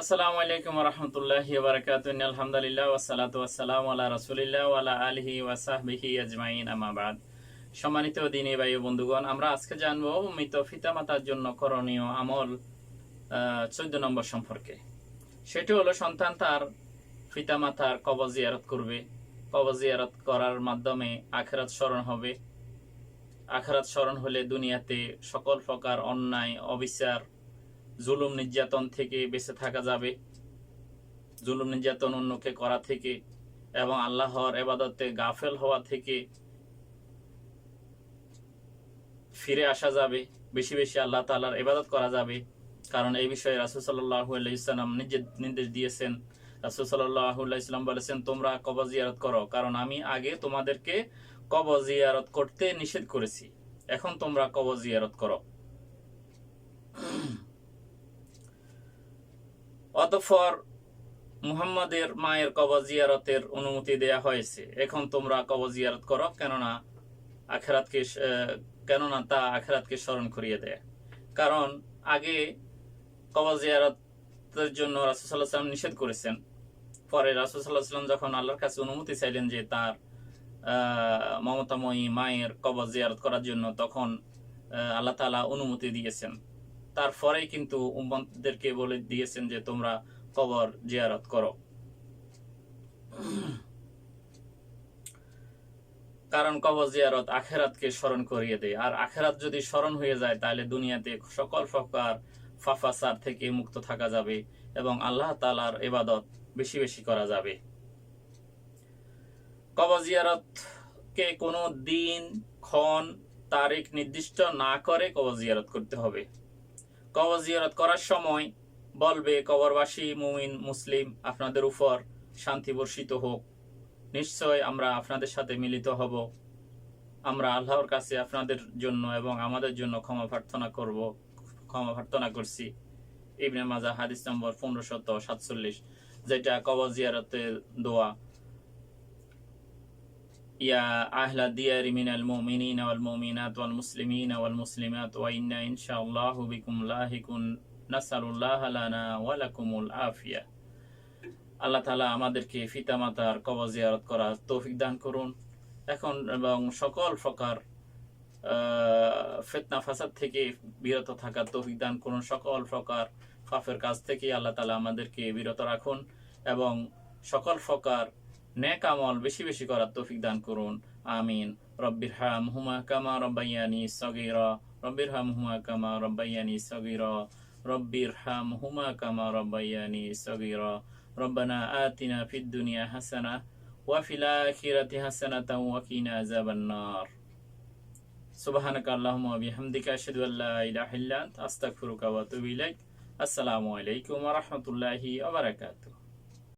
আসসালামু আলাইকুম ওয়া রাহমাতুল্লাহি ওয়া বারাকাতুহু আলহামদুলিল্লাহ ওয়া সালাতু ওয়া সালামু আলা রাসূলিল্লাহ ওয়া আলা আলিহি ওয়া সাহবিহি আজমাইন আম্মা বাদ। সম্মানিত দ্বীনী ভাই ও বন্ধুগণ, আমরা আজকে জানবো মৃত পিতামাতার জন্য করণীয় আমল 14 নম্বর সম্পর্কে। সেটি হলো সন্তান তার পিতামাতার কবর জিয়ারত করবে। কবর জিয়ারত করার মাধ্যমে আখিরাত স্মরণ হবে। আখিরাত স্মরণ হলে দুনিয়াতে সকল প্রকার অন্যায়, অবিচার, জুলুম নির্যাতন থেকে বেঁচে থাকা যাবে। জুলুম নির্যাতন অন্যকে করা থেকে এবং আল্লাহর ইবাদতে গাফেল হওয়া থেকে ফিরে আসা যাবে। বেশি বেশি আল্লাহ তাআলার ইবাদত করা যাবে, কারণ এই বিষয়ে রাসূল সাল্লাল্লাহু আলাইহি ওয়াসাল্লাম নির্দেশ দিয়েছেন। রাসূল সাল্লাল্লাহু আলাইহি ওয়াসাল্লাম বলেছেন, তোমরা কবর জিয়ারত করো, কারণ আমি আগে তোমাদেরকে কবর জিয়ারত করতে নিষেধ করেছি, এখন তোমরা কবর জিয়ারত করো। অতঃপর মুহাম্মাদের মায়ের কবর জিয়ারতের অনুমতি দেয়া হয়েছে, এখন তোমরা কবর জিয়ারত করো, কেননা তা আখিরাতকে স্মরণ করিয়ে দেয়। কারণ আগে কবর জিয়ারতের জন্য রাসূল সাল্লাল্লাহু আলাইহি ওয়াসাল্লাম নিষেধ করেছেন। পরে রাসূল সাল্লাল্লাহু আলাইহি ওয়াসাল্লাম যখন আল্লাহর কাছে অনুমতি চাইলেন যে তার মমতাময়ী মায়ের কবর জিয়ারত করার জন্য, তখন আল্লাহ তাআলা অনুমতি দিয়েছেন। তারপরেই কিন্তু উম্মতদেরকে বলে দিয়েছেন যে তোমরা কবর জিয়ারত করো। কারণ কবর জিয়ারত আখিরাতকে স্মরণ করিয়ে দেয়, আর আখিরাত যদি স্মরণ হয়ে যায় তাহলে দুনিয়াতে সকল প্রকার ফাসাদ থেকে মুক্ত থাকা যাবে এবং আল্লাহ তাআলার ইবাদত বেশি বেশি করা যাবে। কবর জিয়ারতকে কোনো দিন, ক্ষণ, তারিখ নির্দিষ্ট না করে কবর জিয়ারত করতে হবে। কবর জিয়ারত করার সময় বলবে, কবরবাসী মুমিন মুসলিম আপনাদের উপর শান্তি বর্ষিত হোক। নিশ্চয় আমরা আপনাদের সাথে মিলিত হব। আমরা আল্লাহর কাছে আপনাদের জন্য এবং আমাদের জন্য ক্ষমা প্রার্থনা করছি। ইবনে মাজাহ হাদিস নম্বর 1547, যেটা কবর জিয়ারতের দোয়া। ইয়া আহলা দিয়ারি মিনাল মুমিনিনা ওয়াল মুমিনাত ওয়াল মুসলিমিনা ওয়াল মুসলিমাত ওয়া ইন্না ইনশাআল্লাহু বিকুম লাহিকুন নাসালুল্লাহ লানা ওয়া লাকুমুল আফিয়া। আল্লাহ তাআলা আমাদেরকে পিতামাতার কবর জিয়ারত করার তৌফিক দান করুন, এবং সকল প্রকার ফিতনা ফাসাদ থেকে বিরত থাকার তৌফিক দান করুন। সকল প্রকার পাপের কাজ থেকে আল্লাহ তাআলা আমাদেরকে বিরত রাখুন এবং সকল প্রকার নেক আমল বেশি বেশি করার তৌফিক দান করুন। আমিন। রব্বিরহামহুমা কামা রাব্বায়ানি সগীরা, রব্বিরহামহুমা কামা রাব্বায়ানি সগীরা, রব্বিরহামহুমা কামা রাব্বায়ানি সগীরা। রব্বানা আতিনা ফিদ দুনিয়া হাসানাহ ওয়া ফিল আখিরাতি হাসানাতাও ওয়া কিনা আযাবান নার। সুবহানাকা আল্লাহুম্মা ওয়া বিহামদিকা আশহাদু আল্লা ইলাহা ইল্লা আনতা আস্তাগফিরুকা ওয়া আতুবু ইলাইক। আসসালামু আলাইকুম ওয়া রাহমাতুল্লাহি ওয়া বারাকাতুহু।